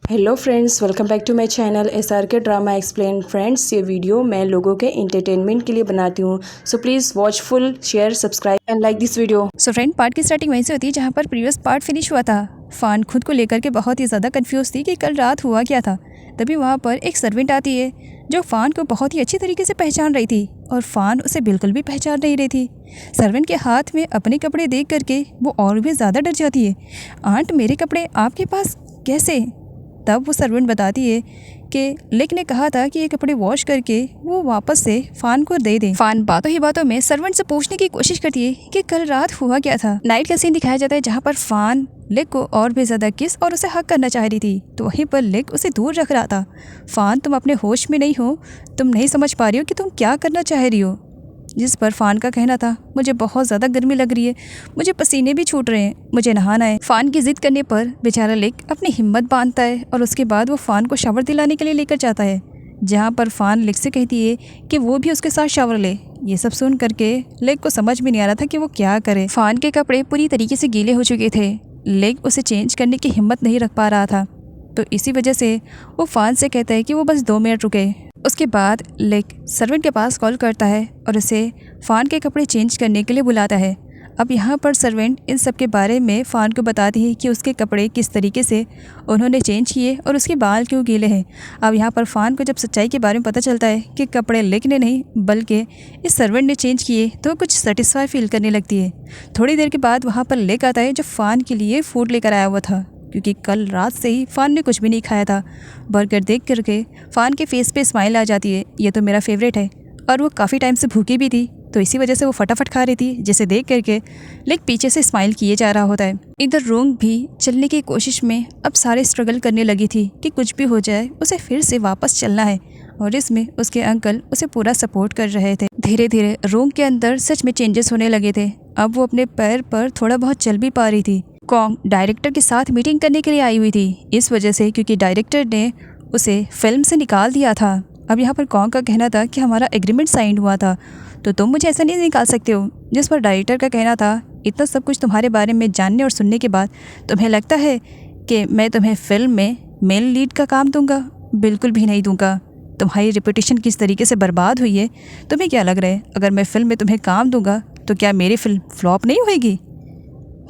Hello friends, welcome back to my channel SRK drama explain. Friends, ये video मैं लोगों के एंटरटेनमेंट के लिए बनाती हूँ, so please watch full, share, subscribe and like this video. So friend, part की स्टार्टिंग वहीं से होती है जहाँ पर प्रीवियस पार्ट फिनिश हुआ था। फ़ान खुद को लेकर के बहुत ही ज़्यादा कंफ्यूज थी कि कल रात हुआ क्या था। तभी वहाँ पर एक सर्वेंट आती है जो फ़ान को बहुत ही अच्छी तरीके से पहचान रही थी और फ़ान उसे बिल्कुल भी पहचान नहीं रही थी। सर्वेंट के हाथ में अपने कपड़े देख करके वो और भी ज़्यादा डर जाती है। आंट, मेरे कपड़े आपके पास कैसे? तब वो सर्वेंट बताती है कि लेक ने कहा था कि ये कपड़े वॉश करके वो वापस से फ़ान को दे दें। फ़ान बातों ही बातों में सर्वेंट से पूछने की कोशिश करती है कि कल रात हुआ क्या था। नाइट का सीन दिखाया जाता है जहाँ पर फ़ान लेक को और भी ज़्यादा किस और उसे हक करना चाह रही थी, तो वहीं पर लेक उसे दूर रख रहा था। फ़ान, तुम अपने होश में नहीं हो, तुम नहीं समझ पा रही हो कि तुम क्या करना चाह रही हो। जिस पर फ़ान का कहना था, मुझे बहुत ज़्यादा गर्मी लग रही है, मुझे पसीने भी छूट रहे हैं, मुझे नहाना है। फ़ान की ज़िद करने पर बेचारा लेक अपनी हिम्मत बांधता है और उसके बाद वो फ़ान को शावर दिलाने के लिए लेकर जाता है, जहाँ पर फ़ान लेक से कहती है कि वो भी उसके साथ शावर ले। ये सब सुन करके लेक को समझ में नहीं आ रहा था कि वो क्या करे। फ़ान के कपड़े पूरी तरीके से गीले हो चुके थे। लेक उसे चेंज करने की हिम्मत नहीं रख पा रहा था, तो इसी वजह से वो फ़ान से कहता है कि वो बस 2 मिनट रुके। उसके बाद लेक सर्वेंट के पास कॉल करता है और उसे फ़ान के कपड़े चेंज करने के लिए बुलाता है। अब यहाँ पर सर्वेंट इन सब के बारे में फ़ान को बताती है कि उसके कपड़े किस तरीके से उन्होंने चेंज किए और उसके बाल क्यों गीले हैं। अब यहाँ पर फ़ान को जब सच्चाई के बारे में पता चलता है कि कपड़े लेक ने नहीं बल्कि इस सर्वेंट ने चेंज किए, तो कुछ सेटिस्फाई फील करने लगती है। थोड़ी देर के बाद वहाँ पर लेक आता है जो फ़ान के लिए फ़ूड लेकर आया हुआ था, क्योंकि कल रात से ही फ़ान ने कुछ भी नहीं खाया था। बर्गर देख करके फ़ान के फेस पे स्माइल आ जाती है, ये तो मेरा फेवरेट है। और वो काफ़ी टाइम से भूखी भी थी, तो इसी वजह से वो फटाफट खा रही थी, जिसे देख करके लेक पीछे से स्माइल किए जा रहा होता है। इधर रोंग भी चलने की कोशिश में अब सारे स्ट्रगल करने लगी थी कि कुछ भी हो जाए उसे फिर से वापस चलना है, और इसमें उसके अंकल उसे पूरा सपोर्ट कर रहे थे। धीरे धीरे रोंग के अंदर सच में चेंजेस होने लगे थे। अब वो अपने पैर पर थोड़ा बहुत चल भी पा रही थी। कॉन्ग डायरेक्टर के साथ मीटिंग करने के लिए आई हुई थी, इस वजह से क्योंकि डायरेक्टर ने उसे फिल्म से निकाल दिया था। अब यहाँ पर कॉन्ग का कहना था कि हमारा एग्रीमेंट साइन हुआ था, तो तुम मुझे ऐसा नहीं निकाल सकते हो। जिस पर डायरेक्टर का कहना था, इतना सब कुछ तुम्हारे बारे में जानने और सुनने के बाद तुम्हें लगता है कि मैं तुम्हें फिल्म में मेल लीड का काम दूंगा? बिल्कुल भी नहीं दूंगा। तुम्हारी रेपुटेशन किस तरीके से बर्बाद हुई है, तुम्हें क्या लग रहा है अगर मैं फ़िल्म में तुम्हें काम दूंगा तो क्या मेरी फ़िल्म फ्लॉप नहीं होएगी?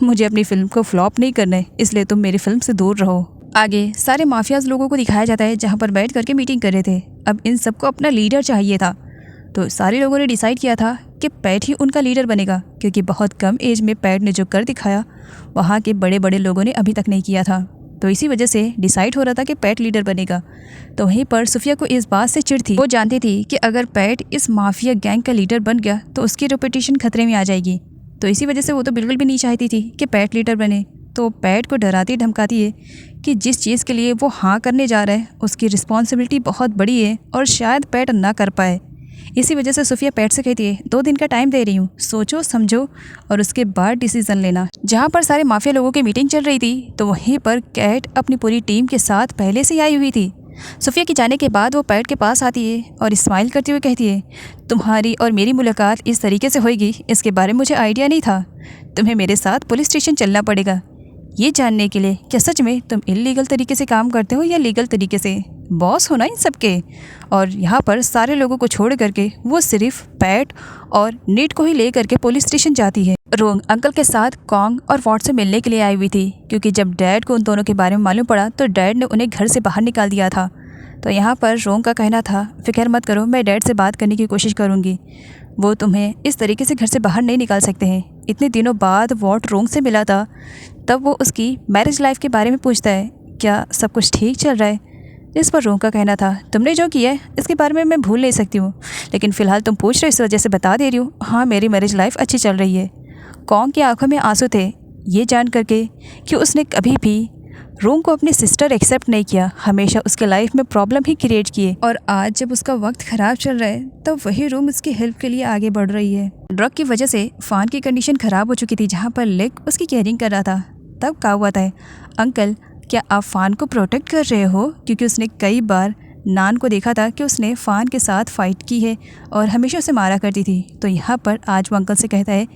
मुझे अपनी फ़िल्म को फ्लॉप नहीं करना है, इसलिए तुम मेरी फ़िल्म से दूर रहो। आगे सारे माफियाज़ लोगों को दिखाया जाता है जहाँ पर बैठ करके मीटिंग कर रहे थे। अब इन सबको अपना लीडर चाहिए था, तो सारे लोगों ने डिसाइड किया था कि पैट ही उनका लीडर बनेगा, क्योंकि बहुत कम एज में पैट ने जो कर दिखाया वहाँ के बड़े बड़े लोगों ने अभी तक नहीं किया था। तो इसी वजह से डिसाइड हो रहा था कि पैट लीडर बनेगा। तो वहीं पर सुफिया को इस बात से चिढ़ थी। वो जानती थी कि अगर पैट इस माफिया गैंग का लीडर बन गया तो उसकी रेपुटेशन खतरे में आ जाएगी। तो इसी वजह से वो तो बिल्कुल भी नहीं चाहती थी कि पैट लीडर बने। तो पैट को डराती धमकाती है कि जिस चीज़ के लिए वो हाँ करने जा रहा है उसकी रिस्पॉन्सिबिलिटी बहुत बड़ी है और शायद पैट ना कर पाए। इसी वजह से सुफिया पैट से कहती है, 2 दिन का टाइम दे रही हूँ, सोचो समझो और उसके बाद डिसीजन लेना। जहाँ पर सारे माफिया लोगों की मीटिंग चल रही थी, तो वहीं पर कैट अपनी पूरी टीम के साथ पहले से ही आई हुई थी। सुफिया के जाने के बाद वो पैट के पास आती है और स्माइल करते हुए कहती है, तुम्हारी और मेरी मुलाकात इस तरीके से होगी इसके बारे में मुझे आइडिया नहीं था। तुम्हें मेरे साथ पुलिस स्टेशन चलना पड़ेगा ये जानने के लिए क्या सच में तुम इलीगल तरीके से काम करते हो या लीगल तरीके से। बॉस हो ना इन सबके। और यहाँ पर सारे लोगों को छोड़ करके वो सिर्फ पैट और नीट को ही ले करके पुलिस स्टेशन जाती है। रोंग अंकल के साथ कॉन्ग और वॉट से मिलने के लिए आई हुई थी, क्योंकि जब डैड को उन दोनों के बारे में मालूम पड़ा तो डैड ने उन्हें घर से बाहर निकाल दिया था। तो यहाँ पर रोंग का कहना था, फिक्र मत करो, मैं डैड से बात करने की कोशिश करूँगी, वो तुम्हें इस तरीके से घर से बाहर नहीं निकाल सकते हैं। इतने दिनों बाद वॉट रोंग से मिला था, तब वो उसकी मैरिज लाइफ के बारे में पूछता है, क्या सब कुछ ठीक चल रहा है? जिस पर रोंग का कहना था, तुमने जो किया है इसके बारे में मैं भूल नहीं सकती हूँ, लेकिन फ़िलहाल तुम पूछ रहे हो इस वजह से बता दे रही हूँ, हाँ मेरी मैरिज लाइफ अच्छी चल रही है। कॉन्ग की आंखों में आंसू थे ये जान करके कि उसने कभी भी रोंग को अपनी सिस्टर एक्सेप्ट नहीं किया, हमेशा उसके लाइफ में प्रॉब्लम ही क्रिएट किए। और आज जब उसका वक्त ख़राब चल रहा है तब वही रोंग उसकी हेल्प के लिए आगे बढ़ रही है। ड्रग की वजह से फ़ान की कंडीशन ख़राब हो चुकी थी, जहाँ पर लेक उसकी केयरिंग कर रहा था। तब कहा हुआ था, अंकल क्या आप फ़ान को प्रोटेक्ट कर रहे हो, क्योंकि उसने कई बार नान को देखा था कि उसने फ़ान के साथ फ़ाइट की है और हमेशा उसे मारा करती थी। तो यहाँ पर आज वो अंकल से कहता है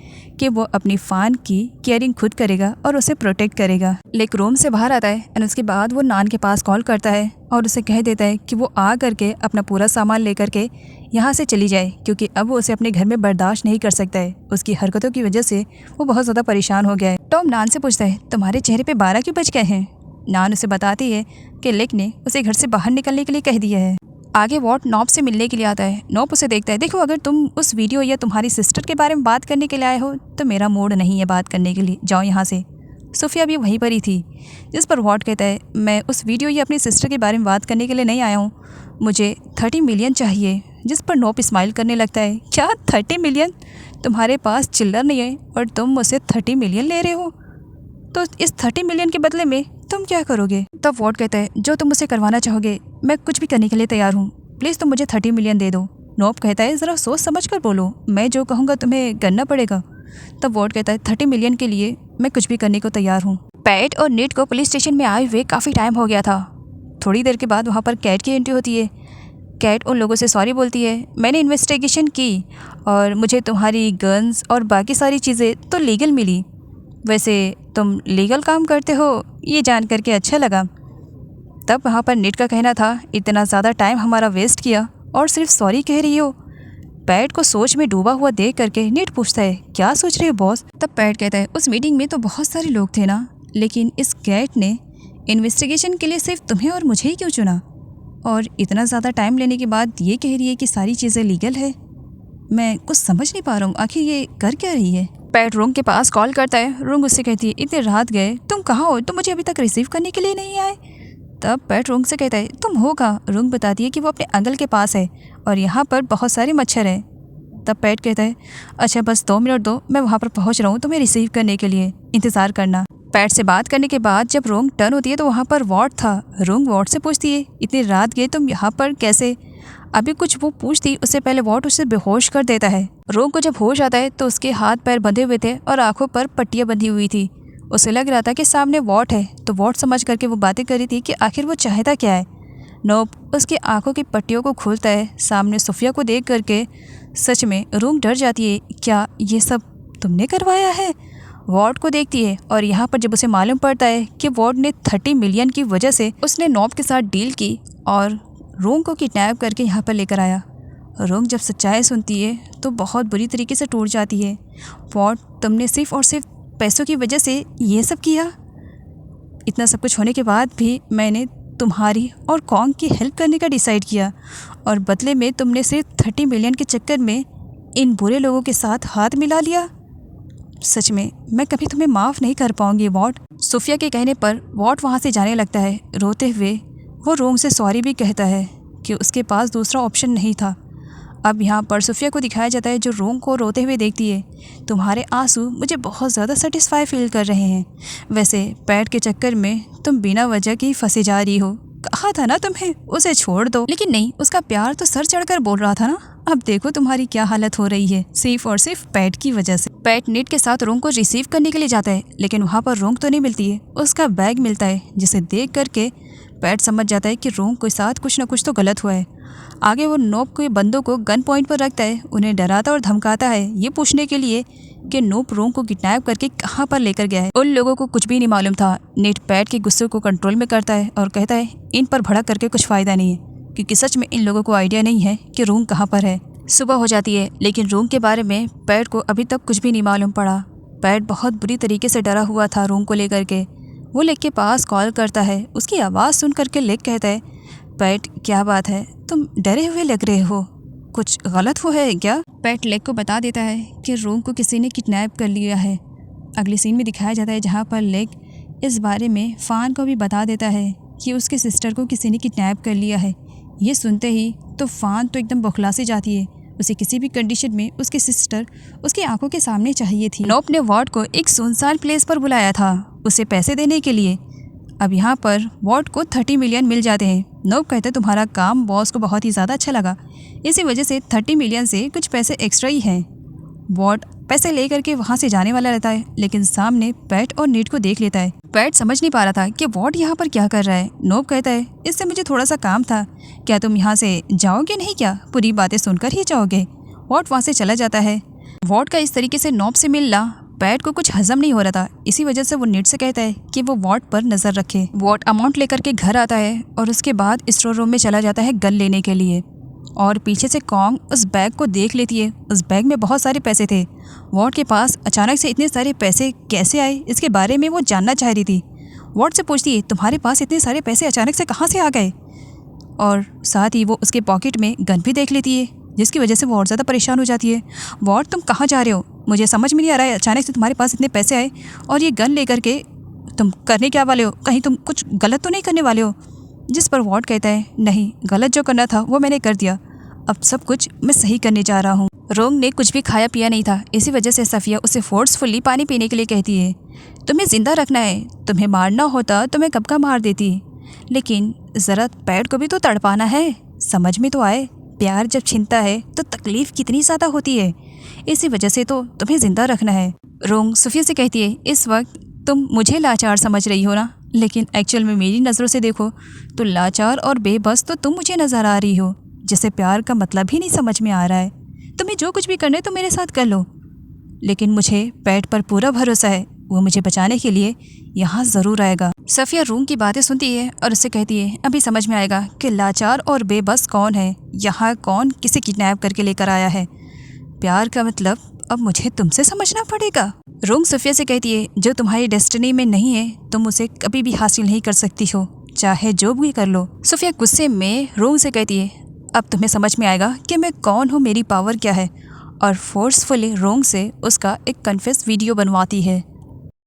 कि वो अपनी फ़ान की केयरिंग खुद करेगा और उसे प्रोटेक्ट करेगा। लेक रूम से बाहर आता है और उसके बाद वो नान के पास कॉल करता है और उसे कह देता है कि वो आ करके अपना पूरा सामान लेकर के यहाँ से चली जाए, क्योंकि अब वो उसे अपने घर में बर्दाश्त नहीं कर सकता है। उसकी हरकतों की वजह से वो बहुत ज़्यादा परेशान हो गया है। टॉम नान से पूछता है, तुम्हारे चेहरे पे 12 क्यों बज गए हैं? नान उसे बताती है कि लेक ने उसे घर से बाहर निकलने के लिए कह दिया है। आगे वॉट नॉप से मिलने के लिए आता है। नॉप उसे देखता है, देखो अगर तुम उस वीडियो या तुम्हारी सिस्टर के बारे में बात करने के लिए आए हो तो मेरा मूड नहीं है बात करने के लिए, जाओ यहाँ से। सोफिया भी वहीं पर ही थी, जिस पर वॉट कहता है, मैं उस वीडियो या अपनी सिस्टर के बारे में बात करने के लिए नहीं आया हूँ, मुझे 30 मिलियन चाहिए। जिस पर नॉप स्माइल करने लगता है, क्या 30 मिलियन? तुम्हारे पास चिल्लर नहीं है और तुम मुझसे 30 मिलियन ले रहे हो, तो इस 30 मिलियन के बदले में तुम क्या करोगे? तब वॉट कहता है, जो तुम मुझसे करवाना चाहोगे मैं कुछ भी करने के लिए तैयार हूँ, प्लीज़ तुम मुझे 30 मिलियन दे दो। नॉप कहता है, ज़रा सोच समझ कर बोलो, मैं जो कहूँगा तुम्हें करना पड़ेगा। तब वॉट कहता है, 30 मिलियन के लिए मैं कुछ भी करने को तैयार हूँ। पैट और नीट को पुलिस स्टेशन में आए हुए काफ़ी टाइम हो गया था। थोड़ी देर के बाद वहाँ पर कैट की एंट्री होती है। कैट उन लोगों से सॉरी बोलती है, मैंने इन्वेस्टिगेशन की और मुझे तुम्हारी गन्स और बाकी सारी चीज़ें तो लीगल मिली। वैसे तुम लीगल काम करते हो, ये जान करके अच्छा लगा। तब वहाँ पर नीट का कहना था, इतना ज़्यादा टाइम हमारा वेस्ट किया और सिर्फ सॉरी कह रही हो। पैट को सोच में डूबा हुआ देख करके नीट पूछता है, क्या सोच रहे हो बॉस? तब पैट कहता है, उस मीटिंग में तो बहुत सारे लोग थे ना, लेकिन इस कैट ने इन्वेस्टिगेशन के लिए सिर्फ तुम्हें और मुझे ही क्यों चुना? और इतना ज़्यादा टाइम लेने के बाद ये कह रही है कि सारी चीज़ें लीगल है। मैं कुछ समझ नहीं पा रहा हूँ, आखिर ये कर क्या रही है? पैट रूंग के पास कॉल करता है। रूंग उससे कहती है, इतने रात गए, तुम कहाँ हो? तुम मुझे अभी तक रिसीव करने के लिए नहीं आए। तब पैट रूंग से कहता है, तुम हो कहाँ? रूंग बताती है कि वो अपने अंकल के पास है और यहाँ पर बहुत सारे मच्छर हैं। तब पैट कहता है, अच्छा बस 2 मिनट दो, मैं वहाँ पर पहुँच रहा हूँ तुम्हें रिसीव करने के लिए, इंतज़ार करना। पैट से बात करने के बाद जब रोंग टर्न होती है तो वहाँ पर वॉट था। रोंग वॉट से पूछती है, इतनी रात गए तुम यहाँ पर कैसे? अभी कुछ वो पूछती उससे पहले वॉट उसे बेहोश कर देता है। रोंग को जब होश आता है तो उसके हाथ पैर बंधे हुए थे और आंखों पर पट्टियाँ बंधी हुई थी। उसे लग रहा था कि सामने वॉट है, तो वॉट समझ करके वो बातें कर रही थी कि आखिर वो चाहता क्या है। नोप उसकी आंखों की पट्टियों को खोलता है। सामने सोफिया को देख करके सच में रोंग डर जाती है, क्या ये सब तुमने करवाया है? वॉट को देखती है और यहाँ पर जब उसे मालूम पड़ता है कि वॉट ने 30 मिलियन की वजह से उसने नॉब के साथ डील की और रोंग को किडनैप करके यहाँ पर लेकर आया। रोंग जब सच्चाई सुनती है तो बहुत बुरी तरीके से टूट जाती है। वॉट, तुमने सिर्फ और सिर्फ पैसों की वजह से ये सब किया? इतना सब कुछ होने के बाद भी मैंने तुम्हारी और कॉन्ग की हेल्प करने का डिसाइड किया और बदले में तुमने सिर्फ 30 मिलियन के चक्कर में इन बुरे लोगों के साथ हाथ मिला लिया। सच में मैं कभी तुम्हें माफ़ नहीं कर पाऊंगी वॉट। सोफिया के कहने पर वॉट वहाँ से जाने लगता है। रोते हुए वो रोंग से सॉरी भी कहता है कि उसके पास दूसरा ऑप्शन नहीं था। अब यहाँ पर सोफिया को दिखाया जाता है जो रोंग को रोते हुए देखती है। तुम्हारे आंसू मुझे बहुत ज़्यादा सेटिस्फाई फील कर रहे हैं। वैसे पैट के चक्कर में तुम बिना वजह की फंसे जा रही हो। कहा था ना तुम्हें उसे छोड़ दो, लेकिन नहीं, उसका प्यार तो सर चढ़कर बोल रहा था ना। अब देखो तुम्हारी क्या हालत हो रही है, सिर्फ और सिर्फ पैट की वजह से। पैट नीट के साथ रोंग को रिसीव करने के लिए जाता है, लेकिन वहाँ पर रोंग तो नहीं मिलती है। उसका बैग मिलता है, जिसे देख करके पैट समझ जाता है कि रोंग के साथ कुछ न कुछ तो गलत हुआ है। आगे वो नोप के बंदों को गन पॉइंट पर रखता है, उन्हें डराता और धमकाता है ये पूछने के लिए कि नोप रोंग को किडनैप करके कहाँ पर लेकर गया है। उन लोगों को कुछ भी नहीं मालूम था। नीट पैट के गुस्से को कंट्रोल में करता है और कहता है इन पर भड़क करके कुछ फ़ायदा नहीं है, क्योंकि सच में इन लोगों को आइडिया नहीं है कि रोंग कहाँ पर है। सुबह हो जाती है, लेकिन रोंग के बारे में पैट को अभी तक कुछ भी नहीं मालूम पड़ा। पैट बहुत बुरी तरीके से डरा हुआ था रोंग को लेकर के। वो लेक के पास कॉल करता है। उसकी आवाज़ सुन करके लेक कहता है, पैट क्या बात है, तुम डरे हुए लग रहे हो, कुछ गलत हुआ है क्या? पैट लेक को बता देता है कि रोंग को किसी ने किडनैप कर लिया है। अगले सीन में दिखाया जाता है जहाँ पर लेक इस बारे में फ़ान को भी बता देता है कि उसके सिस्टर को किसी ने किडनैप कर लिया है। ये सुनते ही तो फ़ान तो एकदम बौखला सी जाती है। उसे किसी भी कंडीशन में उसकी सिस्टर उसकी आंखों के सामने चाहिए थी। नोप ने वॉट को एक सुनसान प्लेस पर बुलाया था उसे पैसे देने के लिए। अब यहाँ पर वॉट को 30 मिलियन मिल जाते हैं। नोप कहते हैं तुम्हारा काम बॉस को बहुत ही ज़्यादा अच्छा लगा, इसी वजह से 30 मिलियन से कुछ पैसे एक्स्ट्रा ही हैं। वॉट पैसे लेकर के वहाँ से जाने वाला रहता है, लेकिन सामने पैट और नीड को देख लेता है। पैट समझ नहीं पा रहा था कि वॉट यहाँ पर क्या कर रहा है। नोब कहता है, इससे मुझे थोड़ा सा काम था, क्या तुम यहाँ से जाओगे नहीं क्या? पूरी बातें सुनकर ही जाओगे। वॉट वहाँ से चला जाता है। वॉट का इस तरीके से नोब से मिलना पैट को कुछ हजम नहीं हो रहा था। इसी वजह से वो नीड से कहता है कि वो वॉट पर नज़र रखे। वॉट अमाउंट लेकर के घर आता है और उसके बाद स्टोर रूम में चला जाता है गन लेने के लिए। और पीछे से कॉन्ग उस बैग को देख लेती है। उस बैग में बहुत सारे पैसे थे। वॉट के पास अचानक से इतने सारे पैसे कैसे आए, इसके बारे में वो जानना चाह रही थी। वॉट से पूछती है, तुम्हारे पास इतने सारे पैसे अचानक से कहाँ से आ गए? और साथ ही वो उसके पॉकेट में गन भी देख लेती है, जिसकी वजह से वो और ज़्यादा परेशान हो जाती है। वॉट, तुम कहाँ जा रहे हो? मुझे समझ में नहीं आ रहा है, अचानक से तुम्हारे पास इतने पैसे आए और ये गन लेकर के तुम करने क्या वाले हो? कहीं तुम कुछ गलत तो नहीं करने वाले हो? जिस पर वॉट कहता है, नहीं, गलत जो करना था वो मैंने कर दिया, अब सब कुछ मैं सही करने जा रहा हूँ। रोंग ने कुछ भी खाया पिया नहीं था, इसी वजह से सफ़िया उसे फोर्सफुली पानी पीने के लिए कहती है। तुम्हें ज़िंदा रखना है, तुम्हें मारना होता तो मैं कब का मार देती, लेकिन ज़रा पैट को भी तो तड़पाना है, समझ में तो आए। प्यार जब छिनता है तो तकलीफ़ कितनी ज़्यादा होती है, इसी वजह से तो तुम्हें ज़िंदा रखना है। रोंग सफ़िया से कहती है, इस वक्त तुम मुझे लाचार समझ रही हो ना, लेकिन एक्चुअल में मेरी नज़रों से देखो तो लाचार और बेबस तो तुम मुझे नज़र आ रही हो, जिसे प्यार का मतलब ही नहीं समझ में आ रहा है। तुम्हें जो कुछ भी करना है तो मेरे साथ कर लो, लेकिन मुझे पैट पर पूरा भरोसा है, वो मुझे बचाने के लिए यहाँ ज़रूर आएगा। सफ़िया रूम की बातें सुनती है और उससे कहती है, अभी समझ में आएगा कि लाचार और बेबस कौन है, यहाँ कौन किसे किडनैप करके लेकर आया है। प्यार का मतलब अब मुझे तुमसे समझना पड़ेगा। रूम सफ़िया से कहती है, जो तुम्हारी डेस्टिनी में नहीं है तुम उसे कभी भी हासिल नहीं कर सकती हो, चाहे जो भी कर लो। सफ़िया गुस्से में रूम से कहती है, अब तुम्हें समझ में आएगा कि मैं कौन हूँ, मेरी पावर क्या है, और फोर्सफुली रोंग से उसका एक कन्फेस वीडियो बनवाती है।